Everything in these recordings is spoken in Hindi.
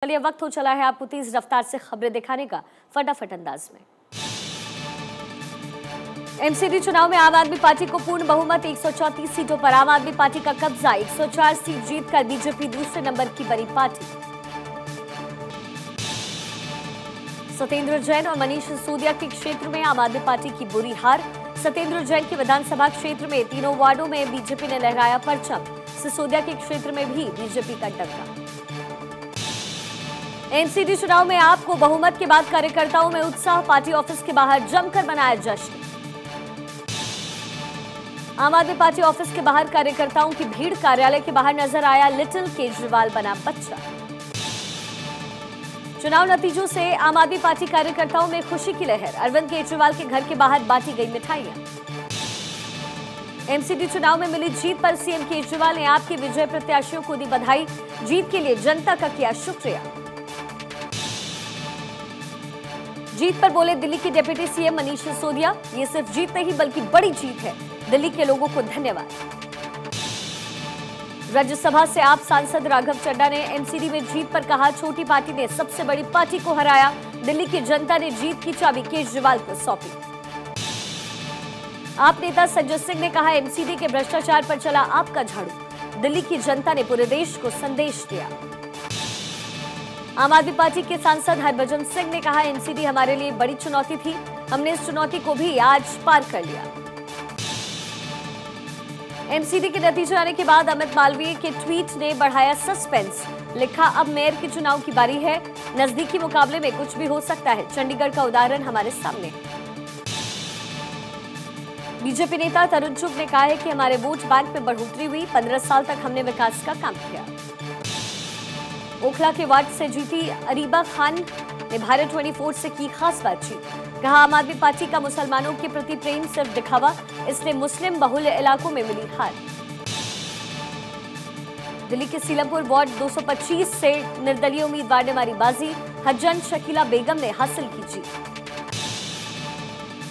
चलिए वक्त हो चला है आपको तेज रफ्तार से खबरें दिखाने का फटाफट अंदाज में। एमसीडी चुनाव में आम आदमी पार्टी को पूर्ण बहुमत, 134 सीटों पर आम आदमी पार्टी का कब्जा, 104 सीट जीतकर बीजेपी दूसरे नंबर की बनी पार्टी। सत्येंद्र जैन और मनीष सिसोदिया के क्षेत्र में आम आदमी पार्टी की बुरी हार। सत्येंद्र जैन के विधानसभा क्षेत्र में तीनों वार्डों में बीजेपी ने लहराया परचम, सिसोदिया के क्षेत्र में भी बीजेपी का डंका। एमसीडी चुनाव में आपको बहुमत के बाद कार्यकर्ताओं में उत्साह, पार्टी ऑफिस के बाहर जमकर मनाया जश्न। आम आदमी पार्टी ऑफिस के बाहर कार्यकर्ताओं की भीड़, कार्यालय के बाहर नजर आया लिटिल केजरीवाल बना बच्चा। चुनाव नतीजों से आम आदमी पार्टी कार्यकर्ताओं में खुशी की लहर, अरविंद केजरीवाल के घर के बाहर बांटी गई मिठाइयां। एमसीडी चुनाव में मिली जीत पर सीएम केजरीवाल ने आपके विजय प्रत्याशियों को दी बधाई, जीत के लिए जनता का किया शुक्रिया। जीत पर बोले दिल्ली के डिप्टी सीएम मनीष सिसोदिया, ये सिर्फ जीत नहीं बल्कि बड़ी जीत है, दिल्ली के लोगों को धन्यवाद। राज्यसभा से आप सांसद राघव चड्ढा ने एमसीडी में जीत पर कहा, छोटी पार्टी ने सबसे बड़ी पार्टी को हराया, दिल्ली की जनता ने जीत की चाबी केजरीवाल को सौंपी। आप नेता संजय सिंह ने कहा, एमसीडी के भ्रष्टाचार पर चला आपका झाड़ू, दिल्ली की जनता ने पूरे देश को संदेश दिया। आम आदमी पार्टी के सांसद हरभजन सिंह ने कहा, एमसीडी हमारे लिए बड़ी चुनौती थी, हमने इस चुनौती को भी आज पार कर लिया। एमसीडी के नतीजे आने के बाद अमित मालवीय के ट्वीट ने बढ़ाया सस्पेंस, लिखा अब मेयर के चुनाव की बारी है, नजदीकी मुकाबले में कुछ भी हो सकता है, चंडीगढ़ का उदाहरण हमारे सामने। बीजेपी नेता तरुण चुग ने कहा है कि हमारे वोट बैंक में बढ़ोतरी हुई, 15 साल तक हमने विकास का काम किया। ओखला के वार्ड से जीती अरीबा खान ने भारत 24 से की खास बातचीत, कहा आम आदमी पार्टी का मुसलमानों के प्रति प्रेम सिर्फ दिखावा, इसलिए मुस्लिम बहुल इलाकों में मिली हार। दिल्ली के सीलमपुर वार्ड 225 से निर्दलीय उम्मीदवार ने मारी बाजी, हज्जन शकीला बेगम ने हासिल की जीत।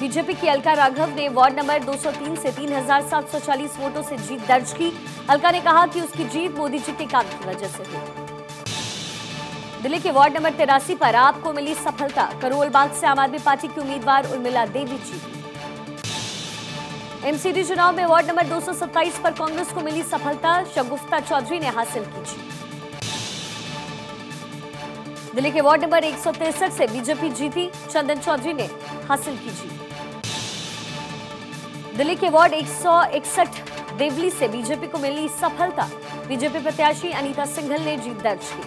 बीजेपी की अलका राघव ने वार्ड नंबर 203 से 3740 वोटों से जीत दर्ज की। अलका ने कहा कि उसकी जीत मोदी जी के काम की वजह से हुई। दिल्ली के वार्ड नंबर 83 पर आपको मिली सफलता, करोल बाग से आम आदमी पार्टी की उम्मीदवार उर्मिला देवी जीती। एमसीडी चुनाव में वार्ड नंबर 227 पर कांग्रेस को मिली सफलता, शगुफ्ता चौधरी ने हासिल की जीत। दिल्ली के वार्ड नंबर 163 से बीजेपी जीती, चंदन चौधरी ने हासिल की जीत। दिल्ली के वार्ड 161 देवली से बीजेपी को मिली सफलता, बीजेपी प्रत्याशी अनीता सिंघल ने जीत दर्ज की।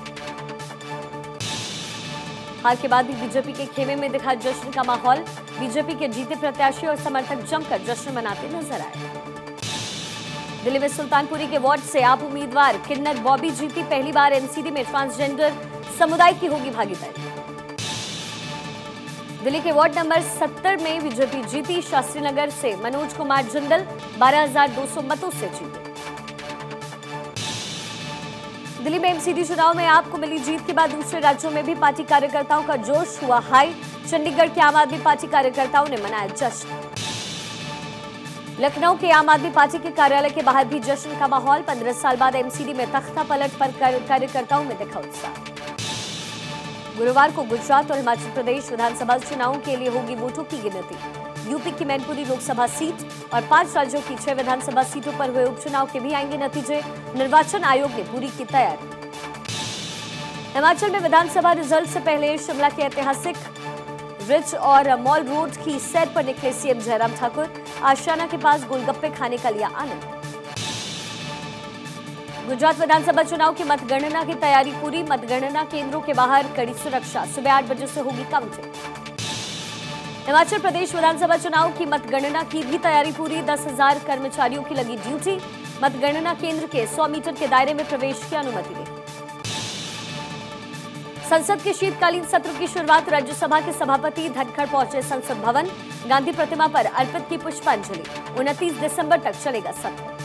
हार के बाद भी बीजेपी के खेमे में दिखा जश्न का माहौल, बीजेपी के जीते प्रत्याशी और समर्थक जमकर जश्न मनाते नजर आए। दिल्ली में सुल्तानपुरी के वार्ड से आप उम्मीदवार किन्नर बॉबी जीती, पहली बार एमसीडी में ट्रांसजेंडर समुदाय की होगी भागीदारी। दिल्ली के वार्ड नंबर 70 में बीजेपी जीती, शास्त्री नगर से मनोज कुमार जिंदल 12,200 मतों से जीते। दिल्ली में एमसीडी चुनाव में आपको मिली जीत के बाद दूसरे राज्यों में भी पार्टी कार्यकर्ताओं का जोश हुआ हाई, चंडीगढ़ के आम आदमी पार्टी कार्यकर्ताओं ने मनाया जश्न। लखनऊ के आम आदमी पार्टी के कार्यालय के बाहर भी जश्न का माहौल, 15 साल बाद एमसीडी में तख्ता पलट पर कार्यकर्ताओं में दिखा उत्साह। गुरुवार को गुजरात और हिमाचल प्रदेश विधानसभा चुनावों के लिए होगी वोटों की गिनती। यूपी की मैनपुरी लोकसभा सीट और 5 राज्यों की 6 विधानसभा सीटों पर हुए उपचुनाव के भी आएंगे नतीजे, निर्वाचन आयोग ने पूरी की तैयारी। हिमाचल में विधानसभा रिजल्ट से पहले शिमला के ऐतिहासिक रिच और मॉल रोड की सैर पर निकले सीएम जयराम ठाकुर, आशियाना के पास गोलगप्पे खाने का लिया आनंद। गुजरात विधानसभा चुनाव की मतगणना की तैयारी पूरी, मतगणना केंद्रों के बाहर कड़ी सुरक्षा, सुबह 8 बजे से होगी काउंटिंग। हिमाचल प्रदेश विधानसभा चुनाव की मतगणना की भी तैयारी पूरी, 10,000 कर्मचारियों की लगी ड्यूटी, मतगणना केंद्र के 100 मीटर के दायरे में प्रवेश की अनुमति दी। संसद के शीतकालीन सत्र की शुरुआत, राज्यसभा के सभापति धनखड़ पहुंचे संसद भवन, गांधी प्रतिमा पर अर्पित की पुष्पांजलि, 29 दिसंबर तक चलेगा सत्र।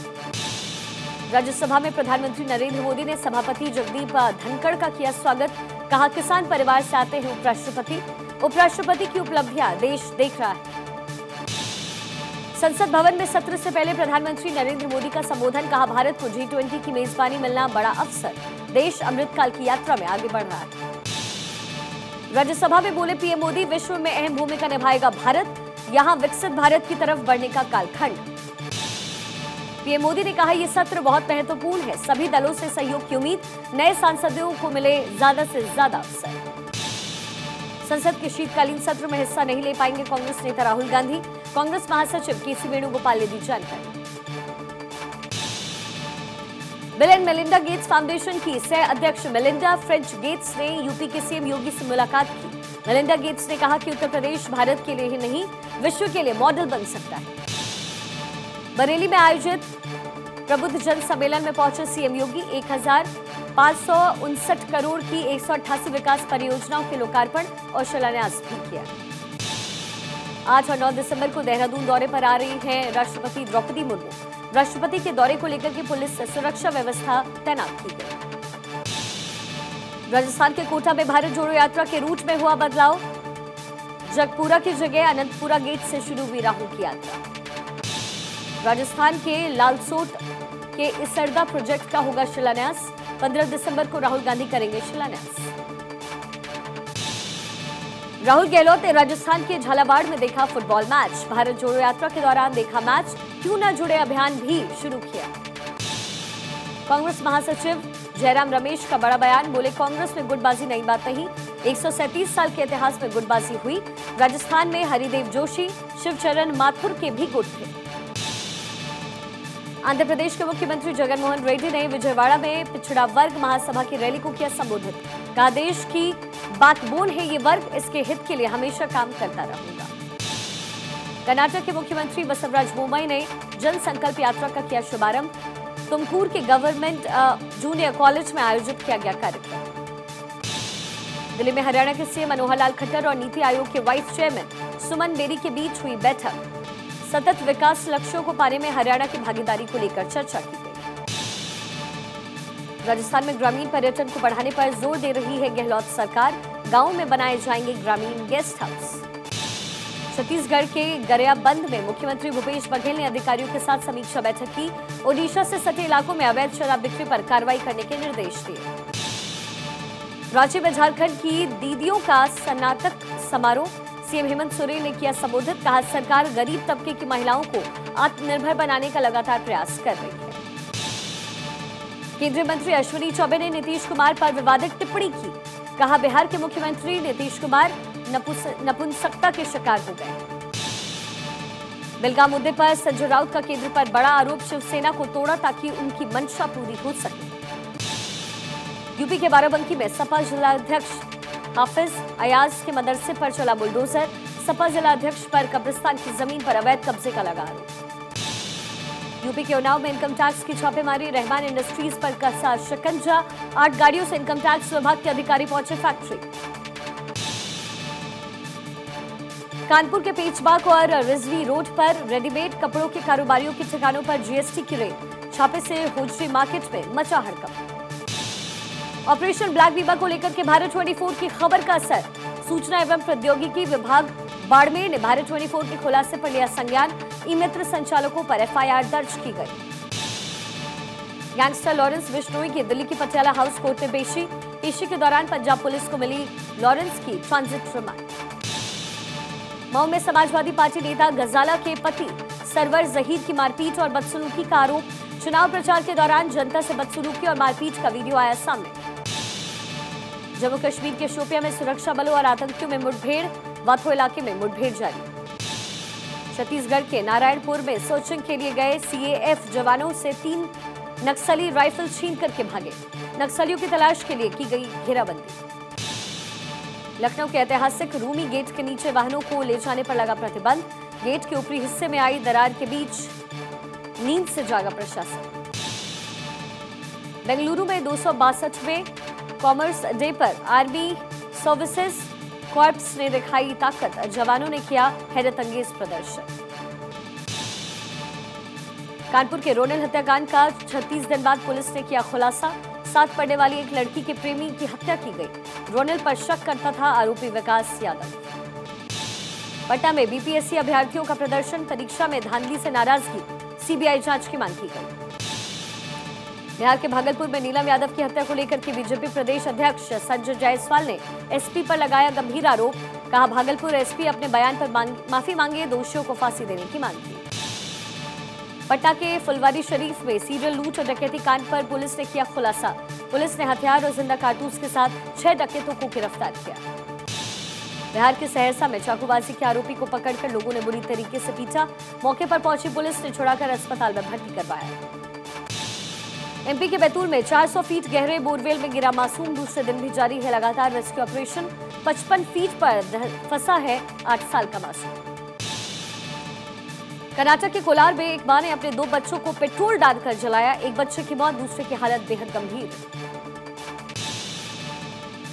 राज्यसभा में प्रधानमंत्री नरेंद्र मोदी ने सभापति जगदीप धनखड़ का किया स्वागत, कहा किसान परिवार से आते हैं उपराष्ट्रपति, उपराष्ट्रपति की उपलब्धियां देश देख रहा है। संसद भवन में सत्र से पहले प्रधानमंत्री नरेंद्र मोदी का संबोधन, कहा भारत को G20 की मेजबानी मिलना बड़ा अवसर, देश अमृतकाल की यात्रा में आगे बढ़ रहा है। राज्यसभा में बोले पीएम मोदी, विश्व में अहम भूमिका निभाएगा भारत, यहां विकसित भारत की तरफ बढ़ने का कालखंड। पीएम मोदी ने कहा, यह सत्र बहुत महत्वपूर्ण है, सभी दलों से सहयोग की उम्मीद, नए सांसदों को मिले ज्यादा से ज्यादा अवसर। संसद के शीतकालीन सत्र में हिस्सा नहीं ले पाएंगे कांग्रेस नेता राहुल गांधी, कांग्रेस महासचिव केसी वेणुगोपाल ने दी जानकारी। Bill and Melinda Gates foundation की सह अध्यक्ष मेलिंडा फ्रेंच गेट्स ने यूपी के सीएम योगी से मुलाकात की। मेलिंडा गेट्स ने कहा कि उत्तर प्रदेश भारत के लिए ही नहीं, विश्व के लिए मॉडल बन सकता है। बरेली में आयोजित प्रबुद्ध जन सम्मेलन में पहुंचे सीएम योगी 1559 करोड़ की 188 विकास परियोजनाओं के लोकार्पण और शिलान्यास भी किया। 8 और 9 दिसंबर को देहरादून दौरे पर आ रही हैं राष्ट्रपति द्रौपदी मुर्मू। राष्ट्रपति के दौरे को लेकर के पुलिस सुरक्षा व्यवस्था तैनात की गई। राजस्थान के कोटा में भारत जोड़ो यात्रा के रूट में हुआ बदलाव, जगपुरा की जगह अनंतपुरा गेट से शुरू हुई राहुल की यात्रा। राजस्थान के लालसोट के इसरदा प्रोजेक्ट का होगा शिलान्यास, 15 दिसंबर को राहुल गांधी करेंगे शिलान्यास। राहुल गहलोत ने राजस्थान के झालावाड़ में देखा फुटबॉल मैच, भारत जोड़ो यात्रा के दौरान देखा मैच, क्यों न जुड़े अभियान भी शुरू किया। कांग्रेस महासचिव जयराम रमेश का बड़ा बयान, बोले कांग्रेस में गुटबाजी नई बात नहीं, 137 साल के इतिहास में गुटबाजी हुई। राजस्थान में हरिदेव जोशी, शिवचरण माथुर के भी गुट थे। आंध्र प्रदेश के मुख्यमंत्री जगनमोहन रेड्डी ने विजयवाड़ा में पिछड़ा वर्ग महासभा की रैली को किया संबोधित, कहा देश की बैकबोन है ये वर्ग, इसके हित के लिए हमेशा काम करता रहूंगा। कर्नाटक के मुख्यमंत्री बसवराज बोम्मई ने जन संकल्प यात्रा का किया शुभारंभ, तुमकुर के गवर्नमेंट जूनियर कॉलेज में आयोजित किया गया कार्यक्रम। दिल्ली में हरियाणा के सीएम मनोहर लाल खट्टर और नीति आयोग के वाइस चेयरमैन सुमन बेरी के बीच हुई बैठक, सतत विकास लक्ष्यों को पाने में हरियाणा की भागीदारी को लेकर चर्चा की गई। राजस्थान में ग्रामीण पर्यटन को बढ़ाने पर जोर दे रही है गहलोत सरकार, गांवों में बनाए जाएंगे ग्रामीण गेस्ट हाउस। छत्तीसगढ़ के गरियाबंद में मुख्यमंत्री भूपेश बघेल ने अधिकारियों के साथ समीक्षा बैठक की, ओडिशा से सटे इलाकों में अवैध शराब बिक्री पर कार्रवाई करने के निर्देश दिए। रांची में झारखंड की दीदियों का स्नातक समारोह, सीएम हेमंत सोरेन ने किया संबोधित, कहा सरकार गरीब तबके की महिलाओं को आत्मनिर्भर बनाने का लगातार प्रयास कर रही है। केंद्रीय मंत्री अश्विनी चौबे ने नीतीश कुमार पर विवादित टिप्पणी की, कहा बिहार के मुख्यमंत्री नीतीश कुमार नपुंसकता के शिकार हो गए। बेलगाम मुद्दे पर संजय राउत का केंद्र पर बड़ा आरोप, शिवसेना को तोड़ा ताकि उनकी मंशा पूरी हो सके। यूपी के बाराबंकी में सपा जिलाध्यक्ष हाफिज अयाज के मदरसे पर चला बुलडोजर, सपा जिलाध्यक्ष पर कब्रिस्तान की जमीन पर अवैध कब्जे का लगा आरोप। यूपी के उन्नाव में इनकम टैक्स की छापेमारी, रहमान इंडस्ट्रीज पर कसा शिकंजा, 8 गाड़ियों से इनकम टैक्स विभाग के अधिकारी पहुंचे फैक्ट्री। कानपुर के पेचबाग और रिजवी रोड पर रेडीमेड कपड़ों के कारोबारियों के ठिकानों पर जीएसटी की रेड, छापे से होजरी मार्केट में मचा हड़कंप। ऑपरेशन ब्लैक बीबा को लेकर के भारत 24 की खबर का असर, सूचना एवं प्रौद्योगिकी विभाग बाड़मेर ने भारत 24 के खुलासे पर लिया संज्ञान, ई मित्र संचालकों पर एफआईआर दर्ज की गई। गैंगस्टर लॉरेंस बिश्नोई की दिल्ली की पटियाला हाउस कोर्ट में पेशी के दौरान पंजाब पुलिस को मिली लॉरेंस की ट्रांजिट रिमांड। मऊ में समाजवादी पार्टी नेता गजाला के पति सरवर जहीर की मारपीट और बदसलूकी का आरोप, चुनाव प्रचार के दौरान जनता से बदसलूकी और मारपीट का वीडियो आया सामने। जम्मू कश्मीर के शोपियां में सुरक्षा बलों और आतंकियों में मुठभेड़, वाथो इलाके में मुठभेड़ जारी। छत्तीसगढ़ के नारायणपुर में सर्चिंग के लिए गए सीएएफ जवानों से 3 नक्सली राइफल छीन करके भागे, नक्सलियों की तलाश के लिए की गई घेराबंदी। लखनऊ के ऐतिहासिक रूमी गेट के नीचे वाहनों को ले जाने पर लगा प्रतिबंध, गेट के ऊपरी हिस्से में आई दरार के बीच नींद से जागा प्रशासन। बेंगलुरु में 262वें कॉमर्स डे पर आर्मी सर्विसेज कॉर्प्स ने दिखाई ताकत, जवानों ने किया हैरत अंगेज प्रदर्शन। कानपुर के रोनेल हत्याकांड का 36 दिन बाद पुलिस ने किया खुलासा, साथ पढ़ने वाली एक लड़की के प्रेमी की हत्या की गई, रोनेल पर शक करता था आरोपी विकास यादव। पटना में बीपीएससी अभ्यर्थियों का प्रदर्शन, परीक्षा में धांधली से नाराजगी, सीबीआई जांच की मांग की गई। बिहार के भागलपुर में नीलम यादव की हत्या को लेकर के बीजेपी प्रदेश अध्यक्ष संजय जायसवाल ने एसपी पर लगाया गंभीर आरोप। कहा, भागलपुर एसपी अपने बयान पर माफी मांगे, दोषियों को फांसी देने की मांग की। पटना के फुलवारी शरीफ में सीरियल लूट और डकैती कांड पर पुलिस ने किया खुलासा। पुलिस ने हथियार और जिंदा कारतूस के साथ 6 डकैतों को गिरफ्तार किया। बिहार के सहरसा में चाकूबाजी के आरोपी को पकड़कर लोगों ने बुरी तरीके से पीटा। मौके पर पहुंची पुलिस ने छुड़ाकर अस्पताल में भर्ती करवाया। एमपी के बैतूल में 400 फीट गहरे बोरवेल में गिरा मासूम, दूसरे दिन भी जारी है लगातार रेस्क्यू ऑपरेशन। 55 फीट पर फंसा है 8 साल का मासूम। कर्नाटक के कोलार में एक मां ने अपने 2 बच्चों को पेट्रोल डालकर जलाया। एक बच्चे की मौत, दूसरे की हालत बेहद गंभीर।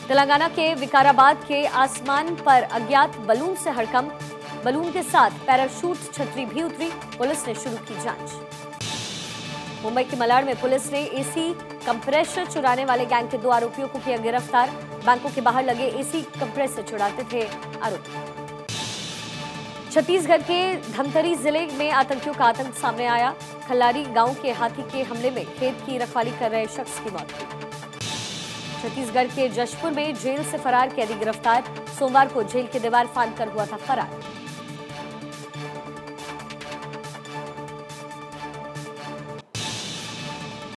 तेलंगाना के विकाराबाद के आसमान पर अज्ञात बलून से हड़कंप। बलून के साथ पैराशूट छतरी भी उतरी। पुलिस ने शुरू की जांच। मुंबई के मलाड में पुलिस ने एसी कंप्रेसर चुराने वाले गैंग के 2 आरोपियों को किया गिरफ्तार। बैंकों के बाहर लगे एसी कंप्रेसर चुराते थे आरोपी। छत्तीसगढ़ के धमतरी जिले में आतंकियों का आतंक सामने आया। खल्लारी गांव के हाथी के हमले में खेत की रखवाली कर रहे शख्स की मौत हुई। छत्तीसगढ़ के जशपुर में जेल से फरार कैदी गिरफ्तार। सोमवार को जेल की दीवार फांदकर हुआ था फरार।